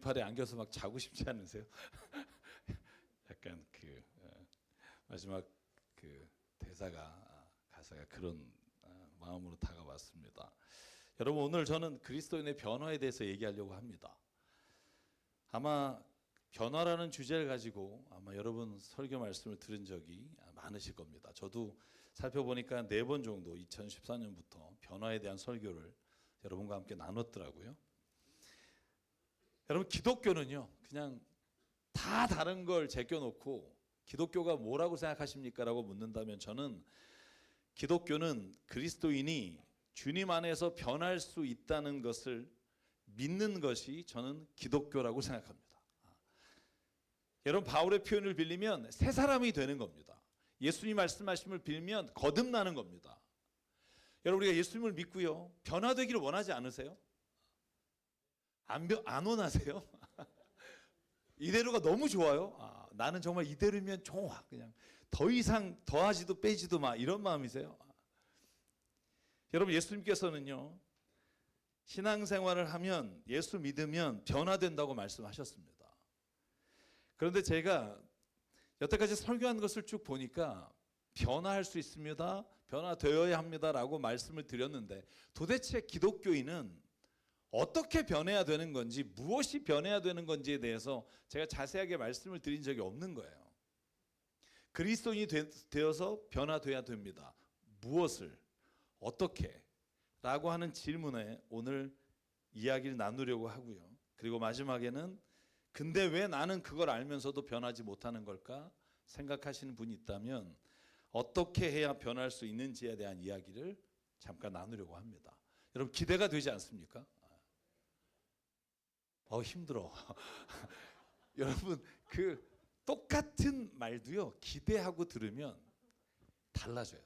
나팔에 안겨서 막 자고 싶지 않으세요? 약간 마지막 가사가 그런 마음으로 다가왔습니다. 여러분, 오늘 저는 그리스도인의 변화에 대해서 얘기하려고 합니다. 아마 변화라는 주제를 가지고 아마 여러분 설교 말씀을 들은 적이 많으실 겁니다. 저도 살펴보니까 4번 정도 2014년부터 변화에 대한 설교를 여러분과 함께 나눴더라고요. 여러분, 기독교는요, 그냥 다 다른 걸 제껴놓고 기독교가 뭐라고 생각하십니까? 라고 묻는다면 저는 기독교는 그리스도인이 주님 안에서 변할 수 있다는 것을 믿는 것이 저는 기독교라고 생각합니다. 여러분, 바울의 표현을 빌리면 새 사람이 되는 겁니다. 예수님 말씀하심을 빌면 거듭나는 겁니다. 여러분, 우리가 예수님을 믿고요, 변화되기를 원하지 않으세요? 안 원하세요? 이대로가 너무 좋아요. 나는 정말 이대로면 좋아. 그냥 더 이상 더하지도 빼지도 마, 이런 마음이세요? 여러분, 예수님께서는요, 신앙생활을 하면, 예수 믿으면 변화된다고 말씀하셨습니다. 그런데 제가 여태까지 설교한 것을 쭉 보니까 변화할 수 있습니다, 변화되어야 합니다라고 말씀을 드렸는데, 도대체 기독교인은 어떻게 변해야 되는 건지, 무엇이 변해야 되는 건지에 대해서 제가 자세하게 말씀을 드린 적이 없는 거예요. 그리스도인이 되어서 변화돼야 됩니다. 무엇을, 어떻게? 라고 하는 질문에 오늘 이야기를 나누려고 하고요. 그리고 마지막에는 근데 왜 나는 그걸 알면서도 변하지 못하는 걸까 생각하시는 분이 있다면 어떻게 해야 변할 수 있는지에 대한 이야기를 잠깐 나누려고 합니다. 여러분, 기대가 되지 않습니까? 힘들어. 여러분, 똑같은 말도요, 기대하고 들으면 달라져요.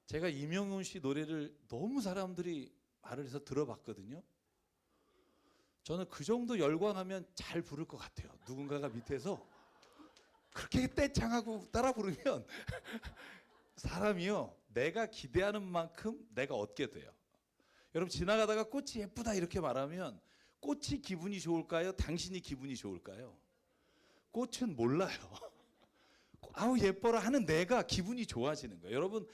제가 이명훈 씨 노래를 너무 사람들이 말을 해서 들어봤거든요. 저는 그 정도 열광하면 잘 부를 것 같아요. 누군가가 밑에서 그렇게 떼창하고 따라 부르면 사람이요, 내가 기대하는 만큼 내가 얻게 돼요. 여러분, 지나가다가 꽃이 예쁘다 이렇게 말하면 꽃이 기분이 좋을까요? 당신이 기분이 좋을까요? 꽃은 몰라요. 아우 예뻐라 하는 내가 기분이 좋아지는 거예요. 여러분,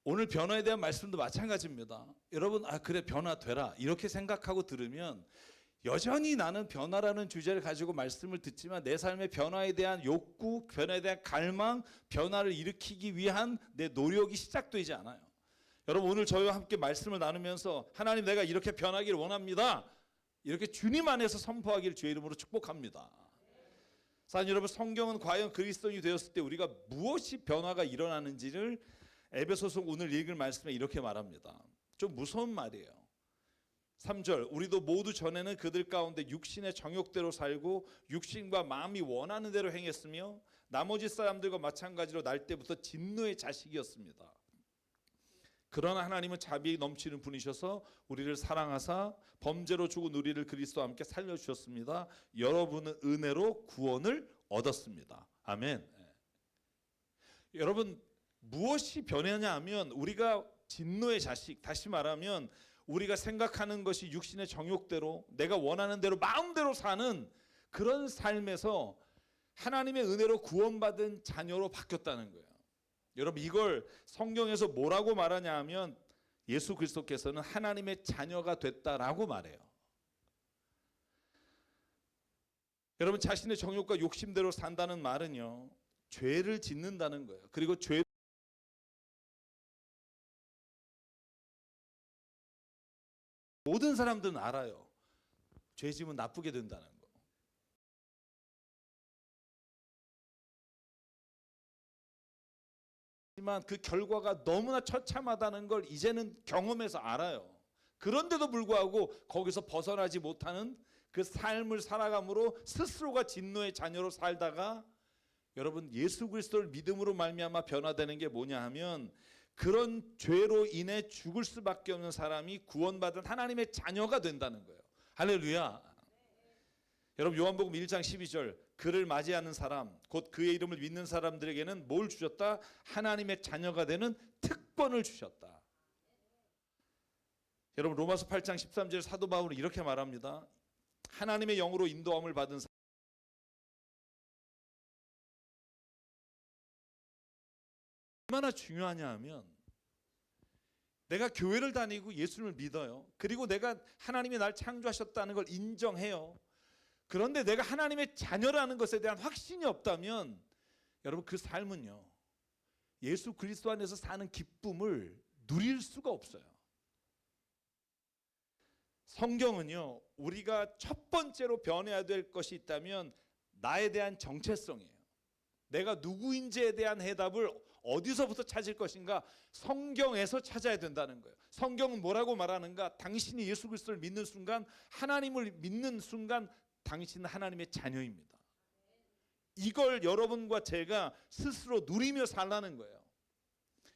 오늘 변화에 대한 말씀도 마찬가지입니다. 여러분, 그래 변화되라 이렇게 생각하고 들으면 여전히 나는 변화라는 주제를 가지고 말씀을 듣지만 내 삶의 변화에 대한 욕구, 변화에 대한 갈망, 변화를 일으키기 위한 내 노력이 시작되지 않아요. 여러분, 오늘 저희와 함께 말씀을 나누면서 하나님, 내가 이렇게 변하기를 원합니다, 이렇게 주님 안에서 선포하기를 주의 이름으로 축복합니다. 사실 여러분, 성경은 과연 그리스도인이 되었을 때 우리가 무엇이 변화가 일어나는지를 에베소서 오늘 읽을 말씀에 이렇게 말합니다. 좀 무서운 말이에요. 3절, 우리도 모두 전에는 그들 가운데 육신의 정욕대로 살고 육신과 마음이 원하는 대로 행했으며 나머지 사람들과 마찬가지로 날 때부터 진노의 자식이었습니다. 그러나 하나님은 자비에 넘치는 분이셔서 우리를 사랑하사 범죄로 죽은 우리를 그리스도와 함께 살려주셨습니다. 여러분은 은혜로 구원을 얻었습니다. 아멘. 여러분, 무엇이 변하냐 하면 우리가 진노의 자식, 다시 말하면 우리가 생각하는 것이 육신의 정욕대로 내가 원하는 대로 마음대로 사는 그런 삶에서 하나님의 은혜로 구원받은 자녀로 바뀌었다는 거예요. 여러분, 이걸 성경에서 뭐라고 말하냐 하면 예수 그리스도께서는 하나님의 자녀가 됐다라고 말해요. 여러분, 자신의 정욕과 욕심대로 산다는 말은요, 죄를 짓는다는 거예요. 그리고 모든 사람들은 알아요. 죄 지으면 나쁘게 된다는 거. 하지만 그 결과가 너무나 처참하다는 걸 이제는 경험해서 알아요. 그런데도 불구하고 거기서 벗어나지 못하는 그 삶을 살아감으로 스스로가 진노의 자녀로 살다가 여러분, 예수 그리스도를 믿음으로 말미암아 변화되는 게 뭐냐 하면 그런 죄로 인해 죽을 수밖에 없는 사람이 구원받은 하나님의 자녀가 된다는 거예요. 할렐루야. 여러분, 요한복음 1장 12절, 그를 맞이하는 사람, 곧 그의 이름을 믿는 사람들에게는 뭘 주셨다? 하나님의 자녀가 되는 특권을 주셨다. 여러분, 로마서 8장 13절 사도 바울은 이렇게 말합니다. 하나님의 영으로 인도함을 받은 사람, 얼마나 중요하냐 하면, 내가 교회를 다니고 예수님을 믿어요. 그리고 내가 하나님이 날 창조하셨다는 걸 인정해요. 그런데 내가 하나님의 자녀라는 것에 대한 확신이 없다면 여러분, 그 삶은요, 예수 그리스도 안에서 사는 기쁨을 누릴 수가 없어요. 성경은요, 우리가 첫 번째로 변해야 될 것이 있다면 나에 대한 정체성이에요. 내가 누구인지에 대한 해답을 어디서부터 찾을 것인가? 성경에서 찾아야 된다는 거예요. 성경은 뭐라고 말하는가? 당신이 예수 그리스도를 믿는 순간, 하나님을 믿는 순간 당신은 하나님의 자녀입니다. 이걸 여러분과 제가 스스로 누리며 살라는 거예요.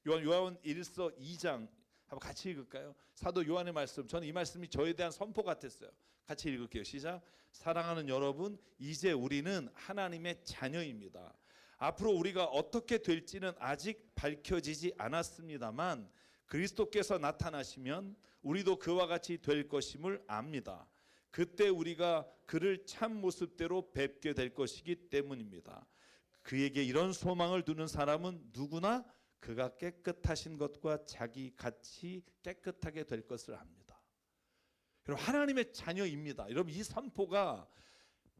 요한 1서 2장 한번 같이 읽을까요? 사도 요한의 말씀, 저는 이 말씀이 저에 대한 선포 같았어요. 같이 읽을게요. 시작. 사랑하는 여러분, 이제 우리는 하나님의 자녀입니다. 앞으로 우리가 어떻게 될지는 아직 밝혀지지 않았습니다만 그리스도께서 나타나시면 우리도 그와 같이 될 것임을 압니다. 그때 우리가 그를 참 모습대로 뵙게 될 것이기 때문입니다. 그에게 이런 소망을 두는 사람은 누구나 그가 깨끗하신 것과 자기 같이 깨끗하게 될 것을 압니다. 여러분, 하나님의 자녀입니다. 여러분, 이 선포가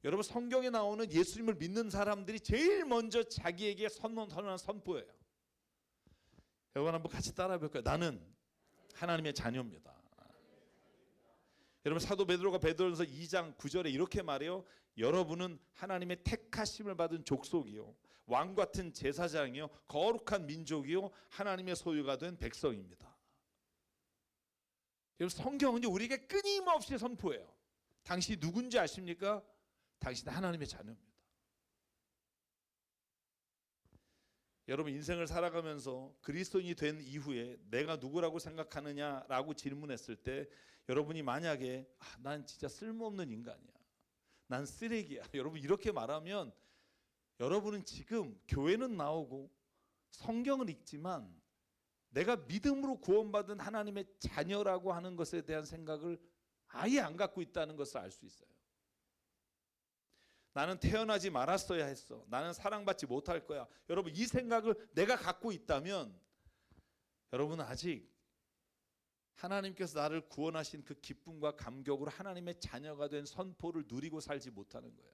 여러분 성경에 나오는 예수님을 믿는 사람들이 제일 먼저 자기에게 선언하는 선포예요. 여러분 한번 같이 따라해 볼까요? 나는 하나님의 자녀입니다. 여러분, 사도 베드로가 베드로전서 2장 9절에 이렇게 말해요. 여러분은 하나님의 택하심을 받은 족속이요, 왕 같은 제사장이요, 거룩한 민족이요, 하나님의 소유가 된 백성입니다. 여러분, 성경은 우리에게 끊임없이 선포해요. 당신이 누군지 아십니까? 당신은 하나님의 자녀입니다. 여러분, 인생을 살아가면서 그리스도인이 된 이후에 내가 누구라고 생각하느냐라고 질문했을 때 여러분이 만약에 난 진짜 쓸모없는 인간이야, 난 쓰레기야, 여러분 이렇게 말하면 여러분은 지금 교회는 나오고 성경을 읽지만 내가 믿음으로 구원받은 하나님의 자녀라고 하는 것에 대한 생각을 아예 안 갖고 있다는 것을 알 수 있어요. 나는 태어나지 말았어야 했어, 나는 사랑받지 못할 거야, 여러분 이 생각을 내가 갖고 있다면 여러분은 아직 하나님께서 나를 구원하신 그 기쁨과 감격으로 하나님의 자녀가 된 선포를 누리고 살지 못하는 거예요.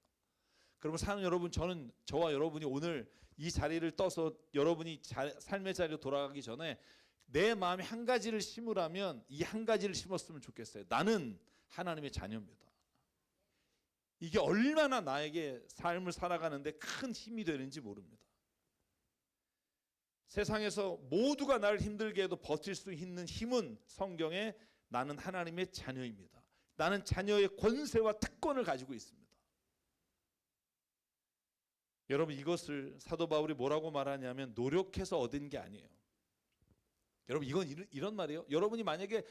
그러면 사는 여러분, 저와 여러분이 오늘 이 자리를 떠서 여러분이 삶의 자리로 돌아가기 전에 내 마음에 한 가지를 심으라면 이 한 가지를 심었으면 좋겠어요. 나는 하나님의 자녀입니다. 이게 얼마나 나에게 삶을 살아가는데 큰 힘이 되는지 모릅니다. 세상에서 모두가 나를 힘들게 해도 버틸 수 있는 힘은 성경에 나는 하나님의 자녀입니다, 나는 자녀의 권세와 특권을 가지고 있습니다. 여러분, 이것을 사도 바울이 뭐라고 말하냐면 노력해서 얻은 게 아니에요. 여러분, 이건 이런 말이에요. 여러분이 만약에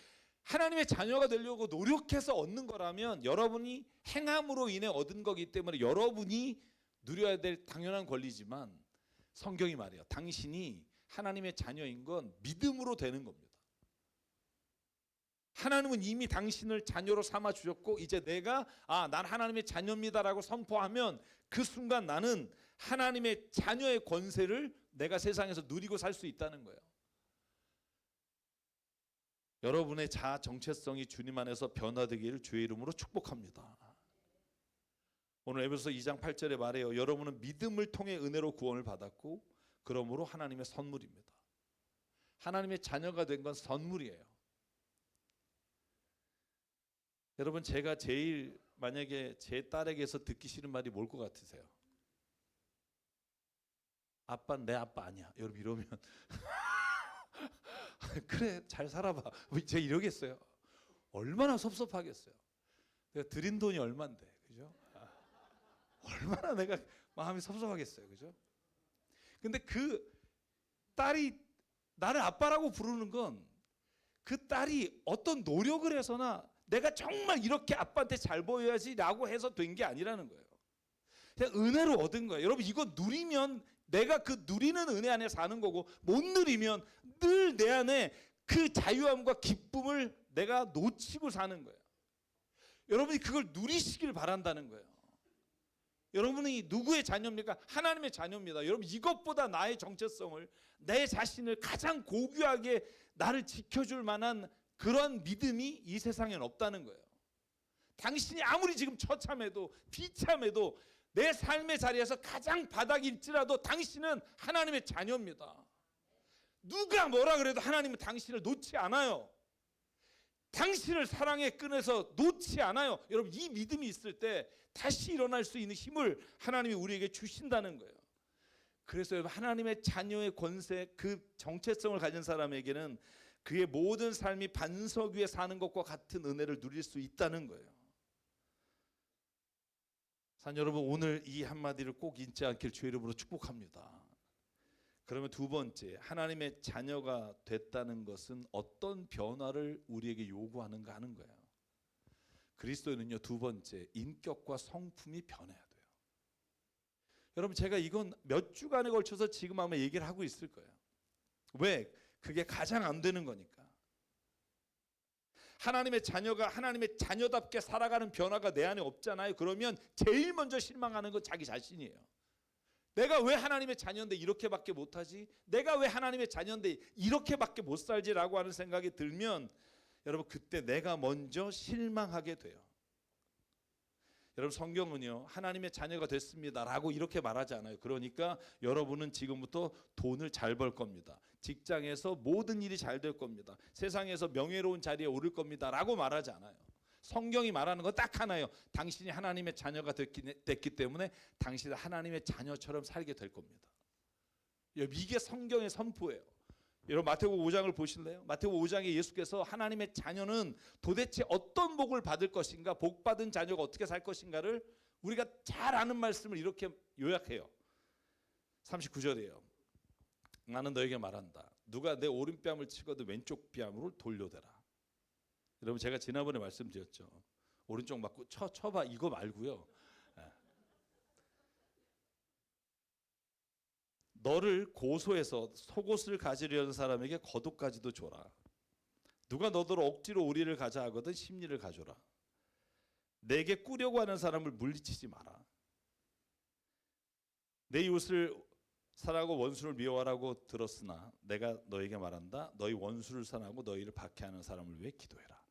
하나님의 자녀가 되려고 노력해서 얻는 거라면 여러분이 행함으로 인해 얻은 거기 때문에 여러분이 누려야 될 당연한 권리지만 성경이 말해요. 당신이 하나님의 자녀인 건 믿음으로 되는 겁니다. 하나님은 이미 당신을 자녀로 삼아 주셨고 이제 내가 난 하나님의 자녀입니다라고 선포하면 그 순간 나는 하나님의 자녀의 권세를 내가 세상에서 누리고 살 수 있다는 거예요. 여러분의 자아 정체성이 주님 안에서 변화되기를 주의 이름으로 축복합니다. 오늘 에베소서 2장 8절에 말해요. 여러분은 믿음을 통해 은혜로 구원을 받았고 그러므로 하나님의 선물입니다. 하나님의 자녀가 된 건 선물이에요. 여러분, 제가 제일 만약에 제 딸에게서 듣기 싫은 말이 뭘 것 같으세요? 아빠는 내 아빠 아니야. 여러분 이러면 그래 잘 살아봐, 제가 이러겠어요? 얼마나 섭섭하겠어요. 내가 드린 돈이 얼만데, 그죠? 얼마나 내가 마음이 섭섭하겠어요, 그죠? 근데 그 딸이 나를 아빠라고 부르는 건 그 딸이 어떤 노력을 해서나 내가 정말 이렇게 아빠한테 잘 보여야지라고 해서 된 게 아니라는 거예요. 그냥 은혜로 얻은 거예요. 여러분, 이거 누리면 내가 그 누리는 은혜 안에 사는 거고, 못 누리면 늘 내 안에 그 자유함과 기쁨을 내가 놓치고 사는 거예요. 여러분이 그걸 누리시길 바란다는 거예요. 여러분이 누구의 자녀입니까? 하나님의 자녀입니다. 여러분, 이것보다 나의 정체성을, 내 자신을 가장 고귀하게 나를 지켜줄 만한 그런 믿음이 이 세상엔 없다는 거예요. 당신이 아무리 지금 처참해도 비참해도 내 삶의 자리에서 가장 바닥일지라도 당신은 하나님의 자녀입니다. 누가 뭐라 그래도 하나님은 당신을 놓지 않아요. 당신을 사랑의 끈에서 놓지 않아요. 여러분, 이 믿음이 있을 때 다시 일어날 수 있는 힘을 하나님이 우리에게 주신다는 거예요. 그래서 여러분, 하나님의 자녀의 권세, 그 정체성을 가진 사람에게는 그의 모든 삶이 반석 위에 사는 것과 같은 은혜를 누릴 수 있다는 거예요. 산 여러분, 오늘 이 한마디를 꼭 잊지 않길 주의 이름으로 축복합니다. 그러면 두 번째, 하나님의 자녀가 됐다는 것은 어떤 변화를 우리에게 요구하는가 하는 거예요. 그리스도인은요, 두 번째, 인격과 성품이 변해야 돼요. 여러분, 제가 이건 몇 주간에 걸쳐서 지금 아마 얘기를 하고 있을 거예요. 왜? 그게 가장 안 되는 거니까. 하나님의 자녀가 하나님의 자녀답게 살아가는 변화가 내 안에 없잖아요. 그러면 제일 먼저 실망하는 건 자기 자신이에요. 내가 왜 하나님의 자녀인데 이렇게밖에 못하지? 내가 왜 하나님의 자녀인데 이렇게밖에 못 살지라고 하는 생각이 들면 여러분, 그때 내가 먼저 실망하게 돼요. 여러분, 성경은요, 하나님의 자녀가 됐습니다라고 이렇게 말하지 않아요. 그러니까 여러분은 지금부터 돈을 잘 벌 겁니다. 직장에서 모든 일이 잘 될 겁니다. 세상에서 명예로운 자리에 오를 겁니다라고 말하지 않아요. 성경이 말하는 건 딱 하나예요. 당신이 하나님의 자녀가 됐기 때문에 당신은 하나님의 자녀처럼 살게 될 겁니다. 이게 성경의 선포예요. 여러분, 마태복음 5장을 보실래요? 마태복음 5장에 예수께서 하나님의 자녀는 도대체 어떤 복을 받을 것인가, 복받은 자녀가 어떻게 살 것인가를 우리가 잘 아는 말씀을 이렇게 요약해요. 39절이에요. 나는 너에게 말한다. 누가 내 오른뺨을 치거든 왼쪽 뺨으로 돌려대라. 여러분, 제가 지난번에 말씀드렸죠. 오른쪽 맞고 쳐봐, 이거 말고요. 너를 고소해서 속옷을 가지려는 사람에게 겉옷까지도 줘라. 누가 너더러 억지로 오리를 가자 하거든 심리를 가져라. 내게 꾸려고 하는 사람을 물리치지 마라. 내 이웃을 사랑하고 원수를 미워하라고 들었으나 내가 너에게 말한다. 너희 원수를 사랑하고 너희를 박해하는 사람을 위해 기도해라.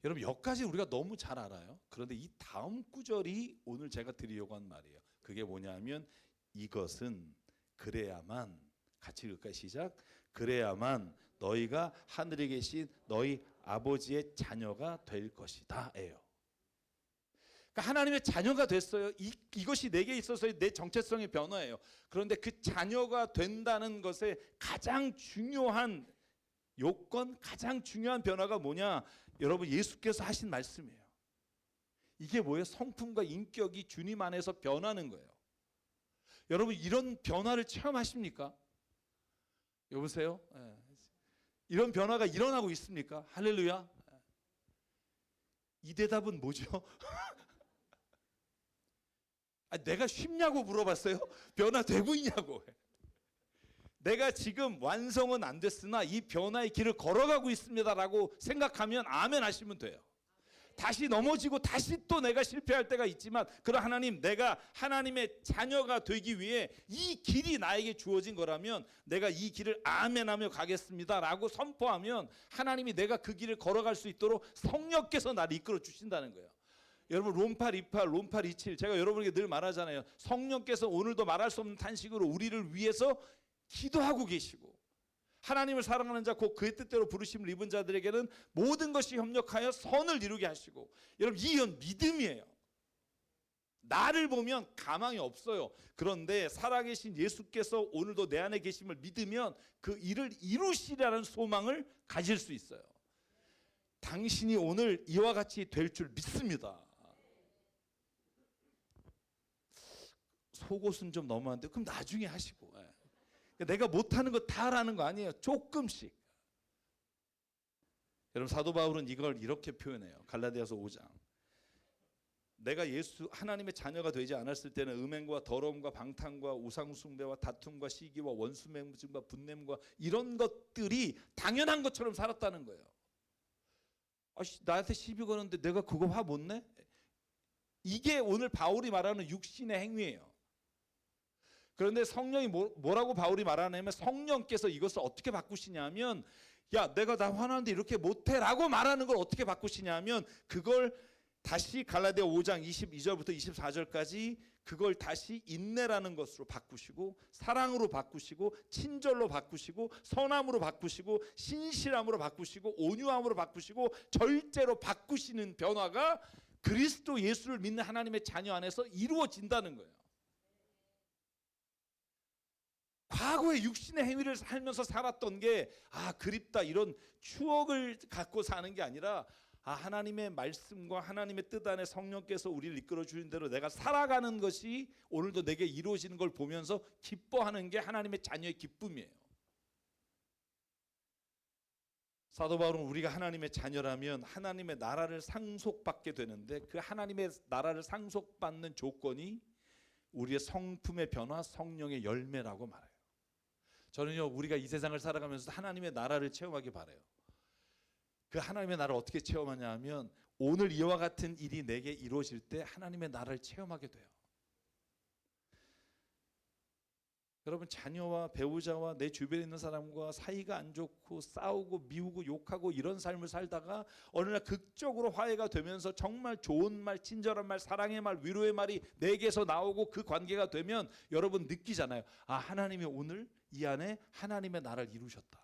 여러분, 여기까지 우리가 너무 잘 알아요. 그런데 이 다음 구절이 오늘 제가 드리려고 한 말이에요. 그게 뭐냐면 이것은 그래야만, 같이 읽을까요? 시작. 그래야만 너희가 하늘에 계신 너희 아버지의 자녀가 될 것이다 예요. 그러니까 하나님의 자녀가 됐어요. 이것이 내게 있어서의 내 정체성의 변화예요. 그런데 그 자녀가 된다는 것의 가장 중요한 요건, 가장 중요한 변화가 뭐냐? 여러분, 예수께서 하신 말씀이에요. 이게 뭐예요? 성품과 인격이 주님 안에서 변하는 거예요. 여러분, 이런 변화를 체험하십니까? 여보세요? 이런 변화가 일어나고 있습니까? 할렐루야. 이 대답은 뭐죠? 내가 쉽냐고 물어봤어요? 변화되고 있냐고. 내가 지금 완성은 안 됐으나 이 변화의 길을 걸어가고 있습니다라고 생각하면 아멘 하시면 돼요. 다시 넘어지고 다시 또 내가 실패할 때가 있지만, 그러나 하나님, 내가 하나님의 자녀가 되기 위해 이 길이 나에게 주어진 거라면 내가 이 길을 아멘하며 가겠습니다라고 선포하면 하나님이 내가 그 길을 걸어갈 수 있도록 성령께서 나를 이끌어 주신다는 거예요. 여러분, 롬8 28, 롬8 27, 제가 여러분에게 늘 말하잖아요. 성령께서 오늘도 말할 수 없는 탄식으로 우리를 위해서 기도하고 계시고, 하나님을 사랑하는 자 곧 그의 뜻대로 부르심을 입은 자들에게는 모든 것이 협력하여 선을 이루게 하시고. 여러분, 이건 믿음이에요. 나를 보면 가망이 없어요. 그런데 살아계신 예수께서 오늘도 내 안에 계심을 믿으면 그 일을 이루시라는 소망을 가질 수 있어요. 당신이 오늘 이와 같이 될 줄 믿습니다. 속옷은 좀 너무한데 그럼 나중에 하시고. 내가 못하는 거 다 하라는 거 아니에요. 조금씩. 여러분, 사도 바울은 이걸 이렇게 표현해요. 갈라디아서 5장. 내가 예수 하나님의 자녀가 되지 않았을 때는 음행과 더러움과 방탕과 우상숭배와 다툼과 시기와 원수맹증과 분냄과 이런 것들이 당연한 것처럼 살았다는 거예요. 나한테 시비 거는데 내가 그거 화 못 내? 이게 오늘 바울이 말하는 육신의 행위예요. 그런데 성령이 뭐라고 바울이 말하냐면 성령께서 이것을 어떻게 바꾸시냐면 야 내가 나 화나는데 이렇게 못해라고 말하는 걸 어떻게 바꾸시냐면 그걸 다시 갈라디아 5장 22절부터 24절까지 그걸 다시 인내라는 것으로 바꾸시고 사랑으로 바꾸시고 친절로 바꾸시고 선함으로 바꾸시고 신실함으로 바꾸시고 온유함으로 바꾸시고 절제로 바꾸시는 변화가 그리스도 예수를 믿는 하나님의 자녀 안에서 이루어진다는 거예요. 과거의 육신의 행위를 살면서 살았던 게 그립다 이런 추억을 갖고 사는 게 아니라 하나님의 말씀과 하나님의 뜻 안에 성령께서 우리를 이끌어 주신 대로 내가 살아가는 것이 오늘도 내게 이루어지는 걸 보면서 기뻐하는 게 하나님의 자녀의 기쁨이에요. 사도 바울은 우리가 하나님의 자녀라면 하나님의 나라를 상속받게 되는데 그 하나님의 나라를 상속받는 조건이 우리의 성품의 변화, 성령의 열매라고 말해요. 저는요 우리가 이 세상을 살아가면서 하나님의 나라를 체험하기 바라요. 그 하나님의 나라를 어떻게 체험하냐 하면 오늘 이와 같은 일이 내게 이루어질 때 하나님의 나라를 체험하게 돼요. 여러분 자녀와 배우자와 내 주변에 있는 사람과 사이가 안 좋고 싸우고 미우고 욕하고 이런 삶을 살다가 어느 날 극적으로 화해가 되면서 정말 좋은 말, 친절한 말, 사랑의 말, 위로의 말이 내게서 나오고 그 관계가 되면 여러분 느끼잖아요. 하나님이 오늘 이 안에 하나님의 나라를 이루셨다.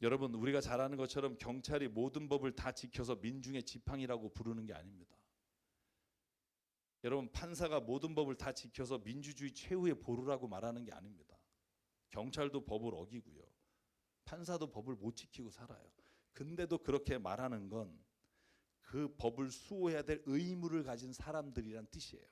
여러분 우리가 잘 아는 것처럼 경찰이 모든 법을 다 지켜서 민중의 지팡이라고 부르는 게 아닙니다. 여러분 판사가 모든 법을 다 지켜서 민주주의 최후의 보루라고 말하는 게 아닙니다. 경찰도 법을 어기고요. 판사도 법을 못 지키고 살아요. 근데도 그렇게 말하는 건 그 법을 수호해야 될 의무를 가진 사람들이란 뜻이에요.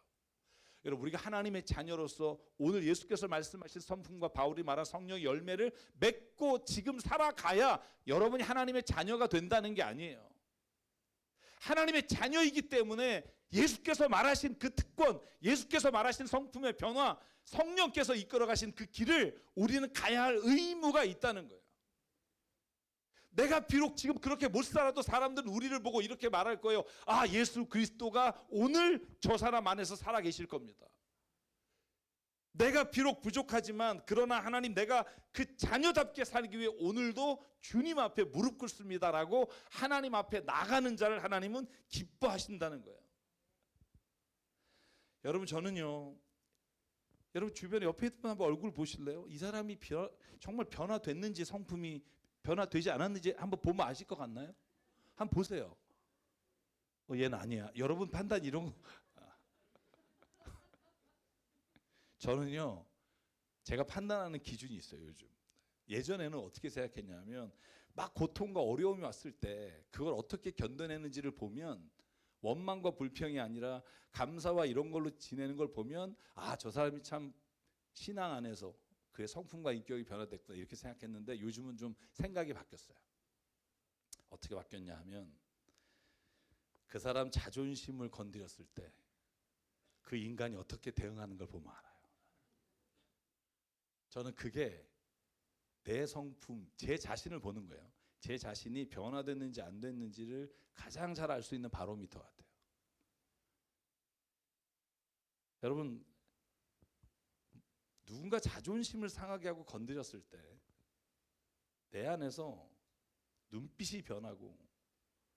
여러분 우리가 하나님의 자녀로서 오늘 예수께서 말씀하신 성품과 바울이 말한 성령의 열매를 맺고 지금 살아가야 여러분이 하나님의 자녀가 된다는 게 아니에요. 하나님의 자녀이기 때문에 예수께서 말하신 그 특권, 예수께서 말하신 성품의 변화, 성령께서 이끌어 가신 그 길을 우리는 가야 할 의무가 있다는 거예요. 내가 비록 지금 그렇게 못 살아도 사람들은 우리를 보고 이렇게 말할 거예요. 예수 그리스도가 오늘 저 사람 안에서 살아 계실 겁니다. 내가 비록 부족하지만 그러나 하나님 내가 그 자녀답게 살기 위해 오늘도 주님 앞에 무릎 꿇습니다라고 하나님 앞에 나가는 자를 하나님은 기뻐하신다는 거예요. 여러분 저는요 여러분 주변에 옆에 있는 분 한번 얼굴 보실래요? 이 사람이 정말 변화됐는지 성품이 변화되지 않았는지 한번 보면 아실 것 같나요? 한번 보세요. 얘는 아니야. 여러분 판단 이런 거 저는요 제가 판단하는 기준이 있어요. 요즘 예전에는 어떻게 생각했냐면 막 고통과 어려움이 왔을 때 그걸 어떻게 견뎌내는지를 보면 원망과 불평이 아니라 감사와 이런 걸로 지내는 걸 보면 저 사람이 참 신앙 안에서 그의 성품과 인격이 변화됐구나 이렇게 생각했는데 요즘은 좀 생각이 바뀌었어요. 어떻게 바뀌었냐 하면 그 사람 자존심을 건드렸을 때 그 인간이 어떻게 대응하는 걸 보면 알아요. 저는 그게 내 성품, 제 자신을 보는 거예요. 제 자신이 변화됐는지 안 됐는지를 가장 잘 알 수 있는 바로미터 같아요. 여러분 누군가 자존심을 상하게 하고 건드렸을 때 내 안에서 눈빛이 변하고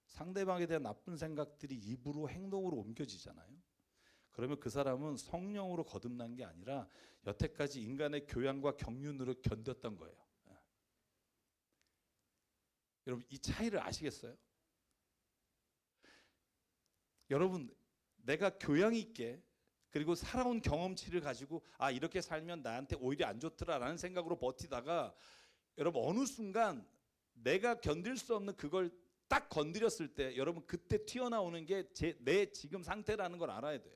상대방에 대한 나쁜 생각들이 입으로 행동으로 옮겨지잖아요. 그러면 그 사람은 성령으로 거듭난 게 아니라 여태까지 인간의 교양과 경륜으로 견뎠던 거예요. 여러분 이 차이를 아시겠어요? 여러분 내가 교양 있게 그리고 살아온 경험치를 가지고 이렇게 살면 나한테 오히려 안 좋더라라는 생각으로 버티다가 여러분 어느 순간 내가 견딜 수 없는 그걸 딱 건드렸을 때 여러분 그때 튀어나오는 게 내 지금 상태라는 걸 알아야 돼요.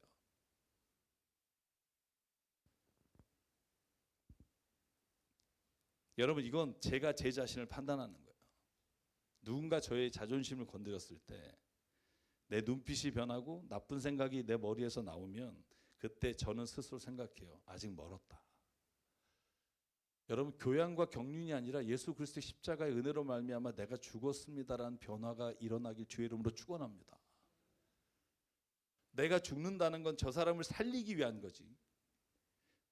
여러분 이건 제가 제 자신을 판단하는 거예요. 누군가 저의 자존심을 건드렸을 때 내 눈빛이 변하고 나쁜 생각이 내 머리에서 나오면 그때 저는 스스로 생각해요. 아직 멀었다. 여러분, 교양과 경륜이 아니라 예수 그리스도의 십자가의 은혜로 말미암아 내가 죽었습니다라는 변화가 일어나길 주의 이름으로 축원합니다. 내가 죽는다는 건 저 사람을 살리기 위한 거지,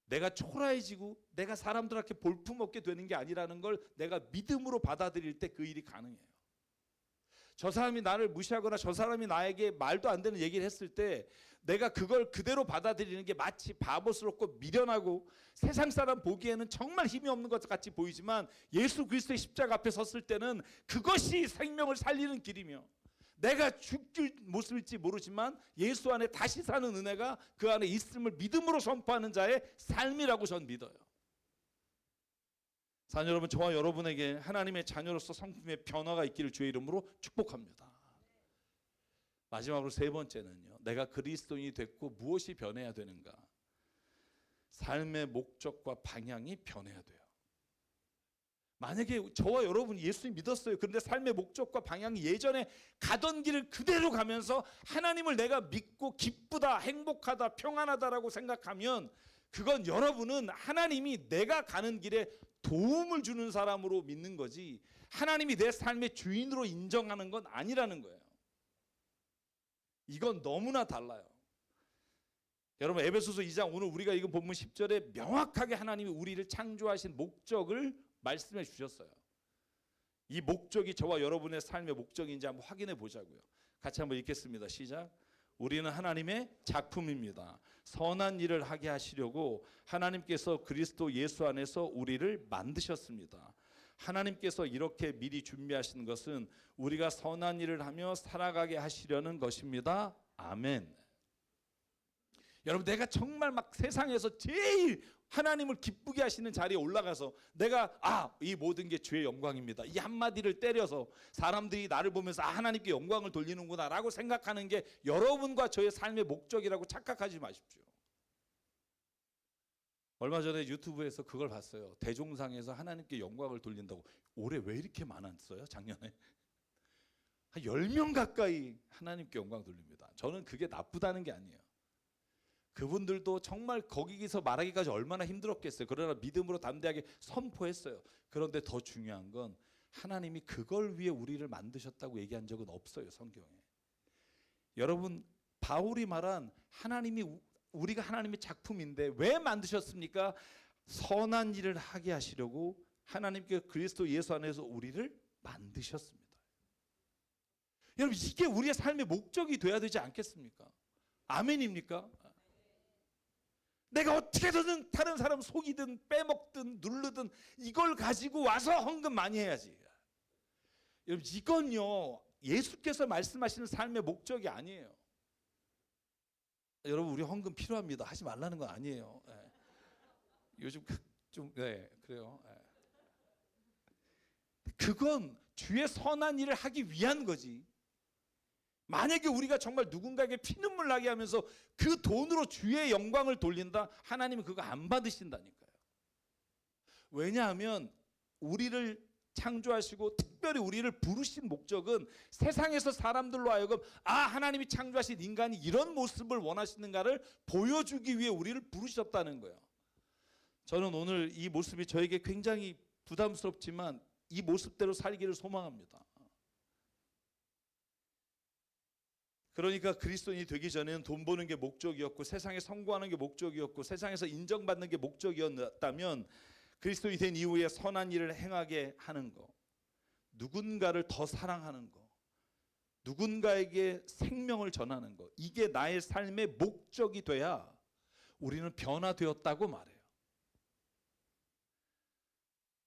내가 초라해지고 내가 사람들한테 볼품없게 되는 게 아니라는 걸 내가 믿음으로 받아들일 때 그 일이 가능해요. 저 사람이 나를 무시하거나 저 사람이 나에게 말도 안 되는 얘기를 했을 때 내가 그걸 그대로 받아들이는 게 마치 바보스럽고 미련하고 세상 사람 보기에는 정말 힘이 없는 것 같이 보이지만, 예수 그리스도의 십자가 앞에 섰을 때는 그것이 생명을 살리는 길이며, 내가 죽을 모습일지 모르지만 예수 안에 다시 사는 은혜가 그 안에 있음을 믿음으로 선포하는 자의 삶이라고 전 믿어요. 사랑하는 여러분, 저와 여러분에게 하나님의 자녀로서 성품의 변화가 있기를 주의 이름으로 축복합니다. 마지막으로 세 번째는요, 내가 그리스도인이 됐고 무엇이 변해야 되는가? 삶의 목적과 방향이 변해야 돼요. 만약에 저와 여러분이 예수님 믿었어요. 그런데 삶의 목적과 방향이 예전에 가던 길을 그대로 가면서 하나님을 내가 믿고 기쁘다, 행복하다, 평안하다라고 생각하면 그건 여러분은 하나님이 내가 가는 길에 도움을 주는 사람으로 믿는 거지, 하나님이 내 삶의 주인으로 인정하는 건 아니라는 거예요. 이건 너무나 달라요. 여러분, 에베소서 2장 오늘 우리가 읽은 본문 10절에 명확하게 하나님이 우리를 창조하신 목적을 말씀해 주셨어요. 이 목적이 저와 여러분의 삶의 목적인지 한번 확인해 보자고요. 같이 한번 읽겠습니다. 시작. 우리는 하나님의 작품입니다. 선한 일을 하게 하시려고 하나님께서 그리스도 예수 안에서 우리를 만드셨습니다. 하나님께서 이렇게 미리 준비하신 것은 우리가 선한 일을 하며 살아가게 하시려는 것입니다. 아멘. 여러분, 내가 정말 막 세상에서 제일 하나님을 기쁘게 하시는 자리에 올라가서 내가 이 모든 게 주의 영광입니다, 이 한마디를 때려서 사람들이 나를 보면서 하나님께 영광을 돌리는구나 라고 생각하는 게 여러분과 저의 삶의 목적이라고 착각하지 마십시오. 얼마 전에 유튜브에서 그걸 봤어요. 대종상에서 하나님께 영광을 돌린다고. 올해 왜 이렇게 많았어요? 작년에 한 10명 가까이 하나님께 영광 돌립니다. 저는 그게 나쁘다는 게 아니에요. 그분들도 정말 거기서 말하기까지 얼마나 힘들었겠어요. 그러나 믿음으로 담대하게 선포했어요. 그런데 더 중요한 건 하나님이 그걸 위해 우리를 만드셨다고 얘기한 적은 없어요, 성경에. 여러분, 바울이 말한 우리가 하나님의 작품인데 왜 만드셨습니까? 선한 일을 하게 하시려고 하나님께 그리스도 예수 안에서 우리를 만드셨습니다. 여러분, 이게 우리의 삶의 목적이 돼야 되지 않겠습니까? 아멘입니까? 내가 어떻게든 다른 사람 속이든 빼먹든 누르든 이걸 가지고 와서 헌금 많이 해야지. 여러분, 이건요 예수께서 말씀하시는 삶의 목적이 아니에요. 여러분, 우리 헌금 필요합니다. 하지 말라는 건 아니에요. 네. 요즘 좀 그래요. 네. 그건 주의 선한 일을 하기 위한 거지. 만약에 우리가 정말 누군가에게 피눈물 나게 하면서 그 돈으로 주의 영광을 돌린다, 하나님은 그거 안 받으신다니까요. 왜냐하면 우리를 창조하시고 특별히 우리를 부르신 목적은 세상에서 사람들로 하여금 하나님이 창조하신 인간이 이런 모습을 원하시는가를 보여주기 위해 우리를 부르셨다는 거예요. 저는 오늘 이 모습이 저에게 굉장히 부담스럽지만 이 모습대로 살기를 소망합니다. 그러니까 그리스도인이 되기 전에는 돈 버는 게 목적이었고 세상에 성공하는 게 목적이었고 세상에서 인정받는 게 목적이었다면, 그리스도인이 된 이후에 선한 일을 행하게 하는 거, 누군가를 더 사랑하는 거, 누군가에게 생명을 전하는 거, 이게 나의 삶의 목적이 돼야 우리는 변화되었다고 말해요.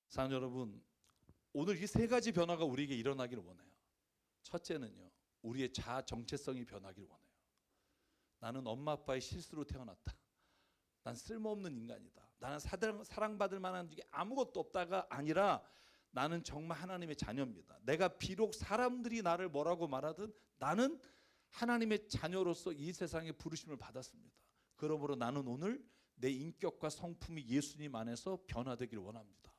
사랑하는 여러분, 오늘 이 세 가지 변화가 우리에게 일어나기를 원해요. 첫째는요, 우리의 자아 정체성이 변하기를 원해요. 나는 엄마 아빠의 실수로 태어났다. 난 쓸모없는 인간이다. 나는 사랑받을 만한 게 아무것도 없다가 아니라 나는 정말 하나님의 자녀입니다. 내가 비록 사람들이 나를 뭐라고 말하든 나는 하나님의 자녀로서 이 세상에 부르심을 받았습니다. 그러므로 나는 오늘 내 인격과 성품이 예수님 안에서 변화되기를 원합니다.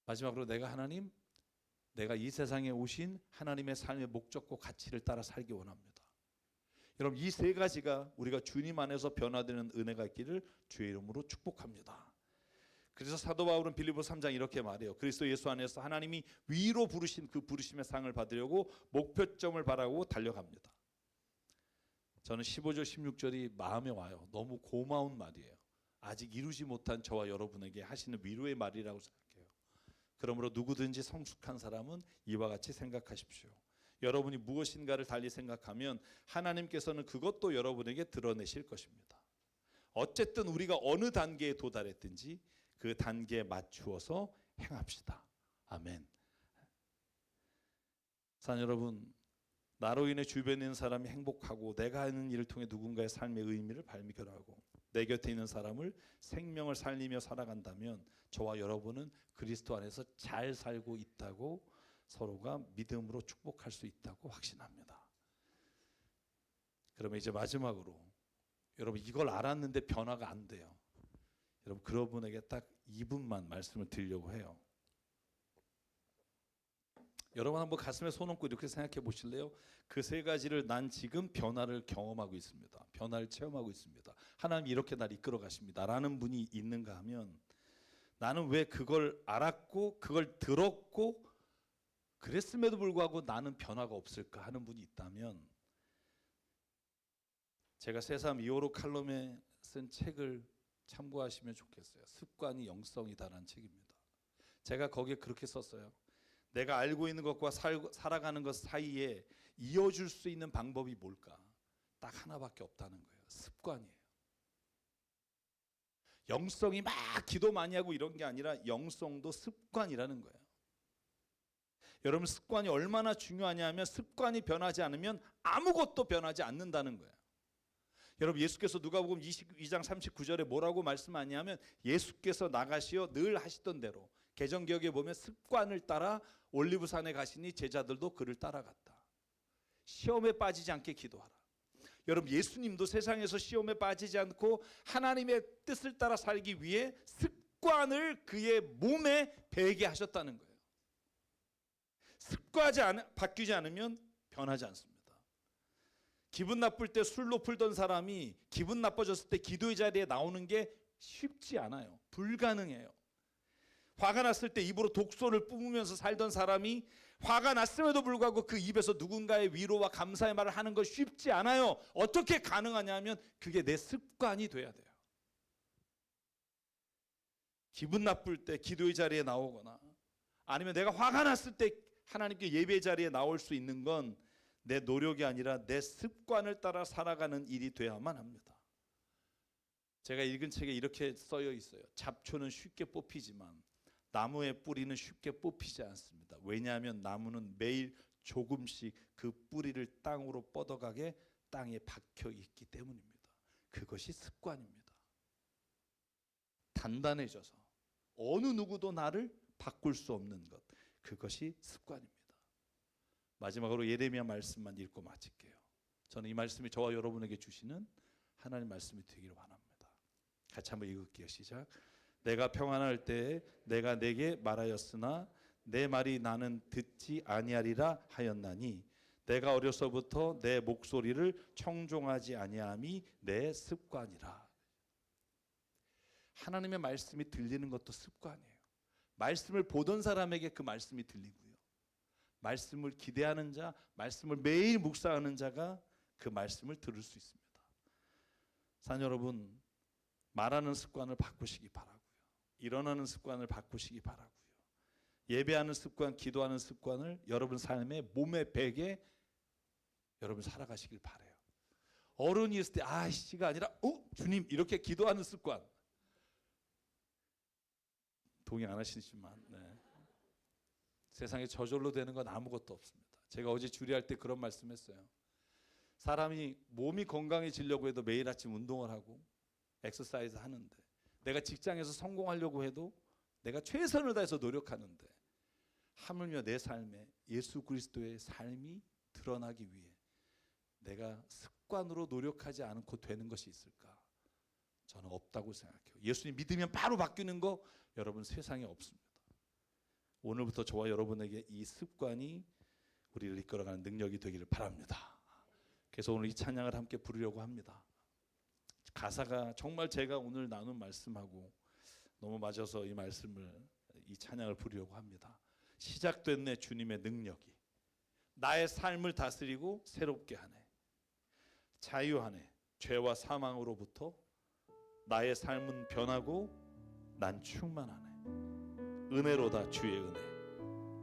마지막으로 내가 이 세상에 오신 하나님의 삶의 목적과 가치를 따라 살기 원합니다. 여러분, 이 세 가지가 우리가 주님 안에서 변화되는 은혜가 있기를 주의 이름으로 축복합니다. 그래서 사도 바울은 빌립보서 3장 이렇게 말해요. 그리스도 예수 안에서 하나님이 위로 부르신 그 부르심의 상을 받으려고 목표점을 바라고 달려갑니다. 저는 15절 16절이 마음에 와요. 너무 고마운 말이에요. 아직 이루지 못한 저와 여러분에게 하시는 위로의 말이라고 생각해요. 그러므로 누구든지 성숙한 사람은 이와 같이 생각하십시오. 여러분이 무엇인가를 달리 생각하면 하나님께서는 그것도 여러분에게 드러내실 것입니다. 어쨌든 우리가 어느 단계에 도달했든지 그 단계에 맞추어서 행합시다. 아멘. 사랑 여러분, 나로 인해 주변에 있는 사람이 행복하고 내가 하는 일을 통해 누군가의 삶의 의미를 발견하고 내 곁에 있는 사람을 생명을 살리며 살아간다면 저와 여러분은 그리스도 안에서 잘 살고 있다고 서로가 믿음으로 축복할 수 있다고 확신합니다. 그러면 이제 마지막으로 여러분 이걸 알았는데 변화가 안 돼요. 여러분 그런 분에게 딱 2분만 말씀을 드리려고 해요. 여러분 한번 가슴에 손 얹고 이렇게 생각해 보실래요? 그 세 가지를 난 지금 변화를 경험하고 있습니다. 변화를 체험하고 있습니다. 하나님이 이렇게 날 이끌어 가십니다. 라는 분이 있는가 하면 나는 왜 그걸 알았고 그걸 들었고 그랬음에도 불구하고 나는 변화가 없을까 하는 분이 있다면 제가 새삼 이오로 칼럼에 쓴 책을 참고하시면 좋겠어요. 습관이 영성이다라는 책입니다. 제가 거기에 그렇게 썼어요. 내가 알고 있는 것과 살아가는 것 사이에 이어줄 수 있는 방법이 뭘까? 딱 하나밖에 없다는 거예요. 습관이에요. 영성이 막 기도 많이 하고 이런 게 아니라 영성도 습관이라는 거예요. 여러분 습관이 얼마나 중요하냐면 습관이 변하지 않으면 아무것도 변하지 않는다는 거예요. 여러분 예수께서 누가복음 22장 39절에 뭐라고 말씀하냐면 예수께서 나가시어 늘 하시던 대로 개정기억에 보면 습관을 따라 올리브산에 가시니 제자들도 그를 따라갔다. 시험에 빠지지 않게 기도하라. 여러분 예수님도 세상에서 시험에 빠지지 않고 하나님의 뜻을 따라 살기 위해 습관을 그의 몸에 배게 하셨다는 거예요. 바뀌지 않으면 변하지 않습니다. 기분 나쁠 때 술로 풀던 사람이 기분 나빠졌을 때 기도의 자리에 나오는 게 쉽지 않아요. 불가능해요. 화가 났을 때 입으로 독소를 뿜으면서 살던 사람이 화가 났음에도 불구하고 그 입에서 누군가의 위로와 감사의 말을 하는 거 쉽지 않아요. 어떻게 가능하냐면 그게 내 습관이 돼야 돼요. 기분 나쁠 때 기도의 자리에 나오거나 아니면 내가 화가 났을 때 하나님께 예배 자리에 나올 수 있는 건 내 노력이 아니라 내 습관을 따라 살아가는 일이 돼야만 합니다. 제가 읽은 책에 이렇게 써여 있어요. 잡초는 쉽게 뽑히지만 나무의 뿌리는 쉽게 뽑히지 않습니다. 왜냐하면 나무는 매일 조금씩 그 뿌리를 땅으로 뻗어가게 땅에 박혀 있기 때문입니다. 그것이 습관입니다. 단단해져서 어느 누구도 나를 바꿀 수 없는 것, 그것이 습관입니다. 마지막으로 예레미야 말씀만 읽고 마칠게요. 저는 이 말씀이 저와 여러분에게 주시는 하나님 말씀이 되기를 원합니다. 같이 한번 읽을게요. 시작. 내가 평안할 때에 내가 내게 말하였으나 내 말이 나는 듣지 아니하리라 하였나니 내가 어려서부터 내 목소리를 청종하지 아니함이 내 습관이라. 하나님의 말씀이 들리는 것도 습관이에요. 말씀을 보던 사람에게 그 말씀이 들리고요. 말씀을 기대하는 자, 말씀을 매일 묵상하는 자가 그 말씀을 들을 수 있습니다. 사랑 여러분, 말하는 습관을 바꾸시기 바라고요. 일어나는 습관을 바꾸시기 바라고요. 예배하는 습관, 기도하는 습관을 여러분 삶의 몸에 배게 여러분 살아가시길 바라요. 어른이 있을 때 아씨가 아니라 주님 이렇게 기도하는 습관. 동의 안 하시지만 네. 세상에 저절로 되는 건 아무것도 없습니다. 제가 어제 주례할 때 그런 말씀했어요. 사람이 몸이 건강해지려고 해도 매일 아침 운동을 하고 엑서사이즈 하는데 내가 직장에서 성공하려고 해도 내가 최선을 다해서 노력하는데 하물며 내 삶에 예수 그리스도의 삶이 드러나기 위해 내가 습관으로 노력하지 않고 되는 것이 있을까? 저는 없다고 생각해요. 예수님 믿으면 바로 바뀌는 거 여러분 세상에 없습니다. 오늘부터 저와 여러분에게 이 습관이 우리를 이끌어가는 능력이 되기를 바랍니다. 그래서 오늘 이 찬양을 함께 부르려고 합니다. 가사가 정말 제가 오늘 나눈 말씀하고 너무 맞아서 이 찬양을 부르려고 합니다. 시작됐네 주님의 능력이 나의 삶을 다스리고 새롭게 하네. 자유하네. 죄와 사망으로부터 나의 삶은 변하고 난 충만하네. 은혜로다 주의 은혜.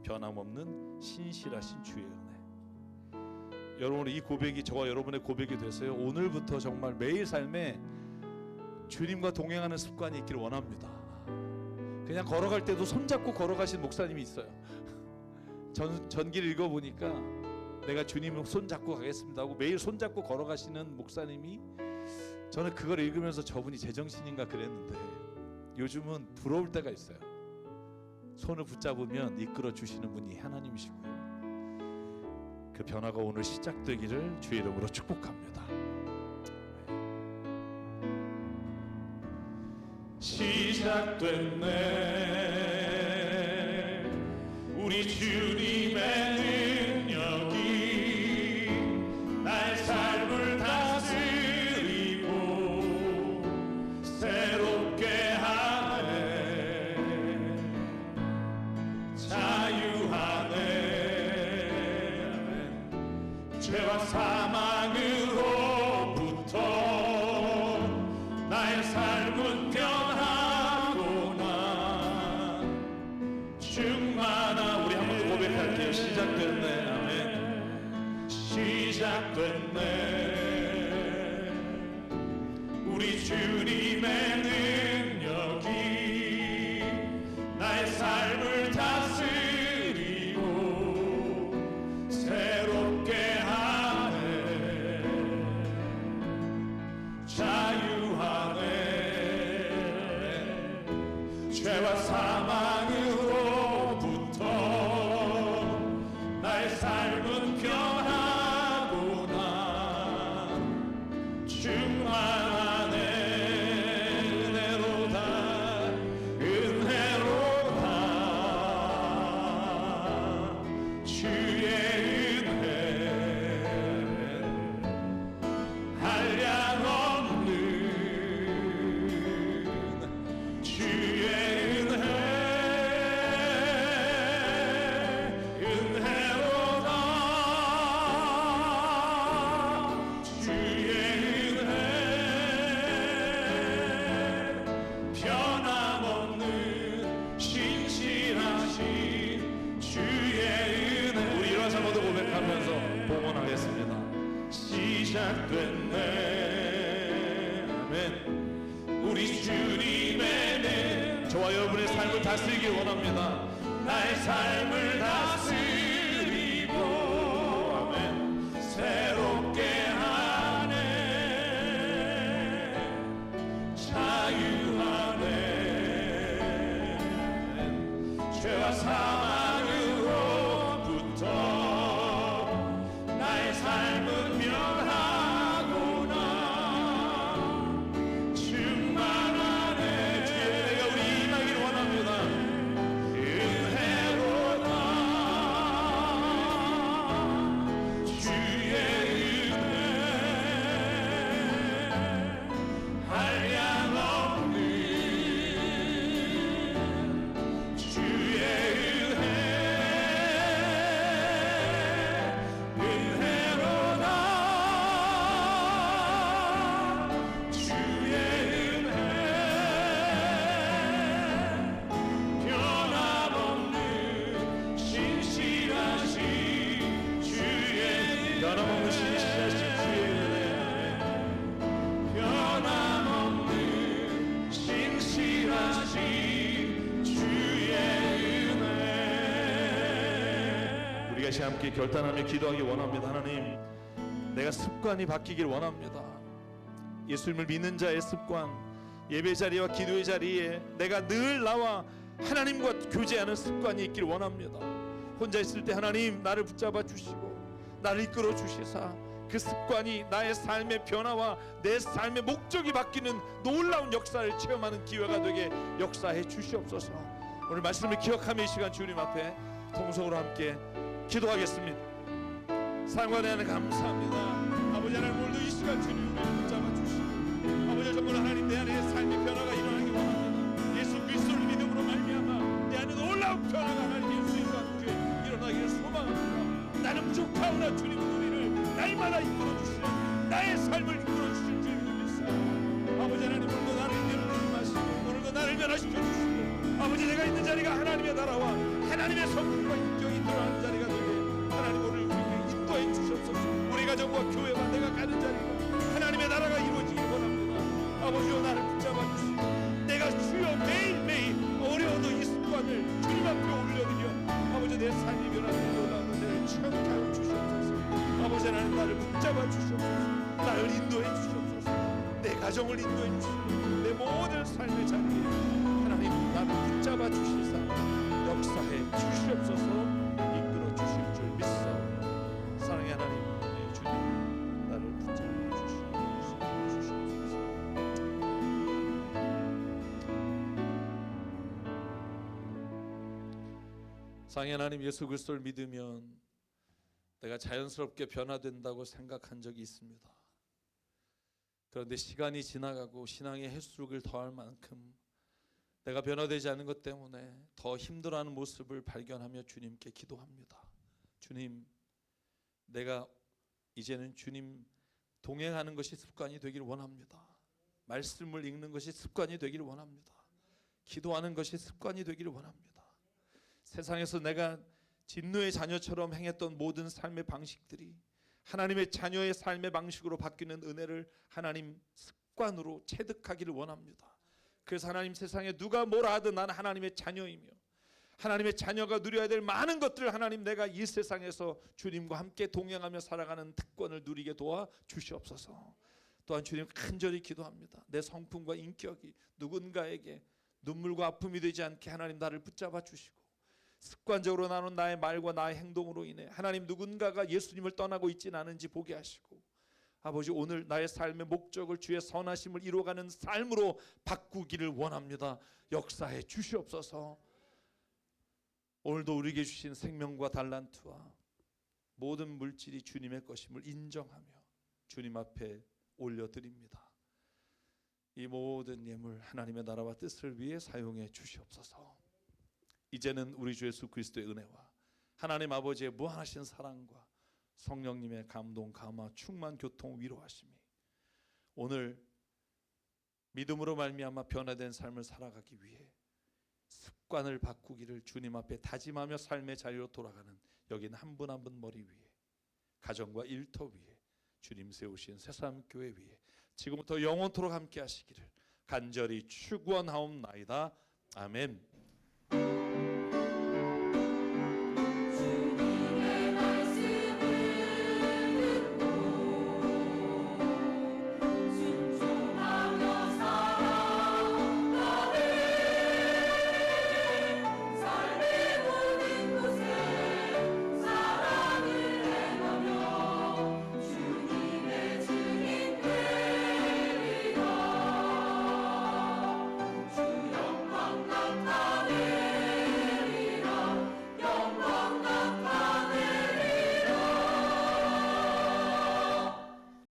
변함없는 신실하신 주의 은혜. 여러분 이 고백이 저와 여러분의 고백이 돼서요, 오늘부터 정말 매일 삶에 주님과 동행하는 습관이 있기를 원합니다. 그냥 걸어갈 때도 손잡고 걸어가신 목사님이 있어요. 전기를 읽어보니까 내가 주님을 손잡고 가겠습니다 하고 매일 손잡고 걸어가시는 목사님이, 저는 그걸 읽으면서 저분이 제정신인가 그랬는데 요즘은 부러울 때가 있어요. 손을 붙잡으면 이끌어 주시는 분이 하나님이시고요. 그 변화가 오늘 시작되기를 주의 이름으로 축복합니다. 시작됐네 우리 주님의 능력이 나의 삶을 다스리고 새롭게 하네. 자유하네. 죄와 사망으로부터 나의 삶은 변하구나. 충만한 우리 한번 더 고백할게요. 시작됐네. 아멘. 시작됐네. 우리 주님의 능력이 나의 삶을 다스리고 새롭게 하네. 자유하네. 죄와 사망으로부터 나의 삶은 변하구나. 충만하네. 은혜로다. 은혜로다. 주의 은혜 한량 없는 주의 은혜로다. 주의 은혜 변함없는 신실하신 주의 은혜. 우리 일어나서 모두 고백하면서 봉헌하겠습니다. 시작됐네. 아멘. 우리 주님의 는 저와 여러분의 삶을 다스리길 원합니다. 나의 삶을 다스리고 아멘. 새롭게 하네. 자유하네. 죄와 사망으로부터 나의 삶은 변하구나. 충만하네. 주의 은혜가 우리 임하길 원합니다. 은혜로다. 주의 은혜 한량 없는 주의 은혜 은혜로다. 주의 은혜 변함없는 신실하신 주의 변함없는 신실하신 주의 은혜 변함없는 신실하신 주의 은혜. 우리가 다시 함께 결단하며 기도하기 원합니다. 하나님, 내가 습관이 바뀌길 원합니다. 예수님을 믿는 자의 습관, 예배 자리와 기도의 자리에 내가 늘 나와 하나님과 교제하는 습관이 있길 원합니다. 혼자 있을 때 하나님 나를 붙잡아 주시고 나를 이끌어 주시사 그 습관이 나의 삶의 변화와 내 삶의 목적이 바뀌는 놀라운 역사를 체험하는 기회가 되게 역사해 주시옵소서. 오늘 말씀을 기억하며 이 시간 주님 앞에 통성으로 함께 기도하겠습니다. 사랑과 대하는 감사합니다. 아버지 하나님, 오늘도 이 시간 주님 우리를 붙잡아 주시고 아버지 정말 하나님 내 안에 삶의 변화가 일어나기 원합니다. 예수 놀라운 변화가 하나님 예수의 관계에 일어나기를 소망합니다. 나는 부족하오나 주님은 우리를 날마다 이끌어주시는 나의 삶을 이끌어주실 줄 믿습니다. 아버지 하나님, 오늘도 나를 인도해 주시고 오늘도 나를 변화시켜 주시고 아버지, 내가 있는 자리가 하나님의 나라와 하나님의 성품과 인격이 드러나는 자리가 되게 하나님 오늘 우리에게 인도해 주시옵소서. 우리 가정과 교회와 내가 가는 자리가 하나님의 나라가 이루어지길 원합니다. 아버지여, 나를 붙잡아 주시고 내가 주여 매일매일 어려워도 이 습관을 주님 앞에 올려드려 아버지 내 삶이 변하는 놀라운 은혜를 체험케 하여 주시옵소서. 아버지 하나님, 나를 붙잡아 주시옵소서. 나를 인도해 주시옵소서. 내 가정을 인도해 주시고 내 모든 삶의 자리에 하나님 나를 붙잡아 주시사 역사해 주시옵소서. 이끌어 주실 줄 믿사오니 사랑의 하나님, 네, 주님 나를 붙잡아 주시옵소서. 사랑의 하나님, 예수 그리스도를 믿으면 내가 자연스럽게 변화된다고 생각한 적이 있습니다. 그런데 시간이 지나가고 신앙의 횟수를 더할 만큼 내가 변화되지 않은 것 때문에 더 힘들어하는 모습을 발견하며 주님께 기도합니다. 주님, 내가 이제는 주님 동행하는 것이 습관이 되기를 원합니다. 말씀을 읽는 것이 습관이 되기를 원합니다. 기도하는 것이 습관이 되기를 원합니다. 세상에서 내가 진노의 자녀처럼 행했던 모든 삶의 방식들이 하나님의 자녀의 삶의 방식으로 바뀌는 은혜를 하나님 습관으로 체득하기를 원합니다. 그래서 하나님, 세상에 누가 뭐라 하든 나는 하나님의 자녀이며 하나님의 자녀가 누려야 될 많은 것들을 하나님 내가 이 세상에서 주님과 함께 동행하며 살아가는 특권을 누리게 도와 주시옵소서. 또한 주님 간절히 기도합니다. 내 성품과 인격이 누군가에게 눈물과 아픔이 되지 않게 하나님 나를 붙잡아 주시고 습관적으로 나눈 나의 말과 나의 행동으로 인해 하나님 누군가가 예수님을 떠나고 있지는 않은지 보게 하시고 아버지, 오늘 나의 삶의 목적을 주의 선하심을 이루어가는 삶으로 바꾸기를 원합니다. 역사해 주시옵소서. 오늘도 우리에게 주신 생명과 달란트와 모든 물질이 주님의 것임을 인정하며 주님 앞에 올려드립니다. 이 모든 예물 하나님의 나라와 뜻을 위해 사용해 주시옵소서. 이제는 우리 주 예수 그리스도의 은혜와 하나님 아버지의 무한하신 사랑과 성령님의 감동, 감화, 충만, 교통, 위로하심이 오늘 믿음으로 말미암아 변화된 삶을 살아가기 위해 습관을 바꾸기를 주님 앞에 다짐하며 삶의 자리로 돌아가는 여긴 한 분 한 분 머리 위에, 가정과 일터 위에, 주님 세우신 새삼교회 위에 지금부터 영원토록 함께 하시기를 간절히 축원하옵나이다. 아멘.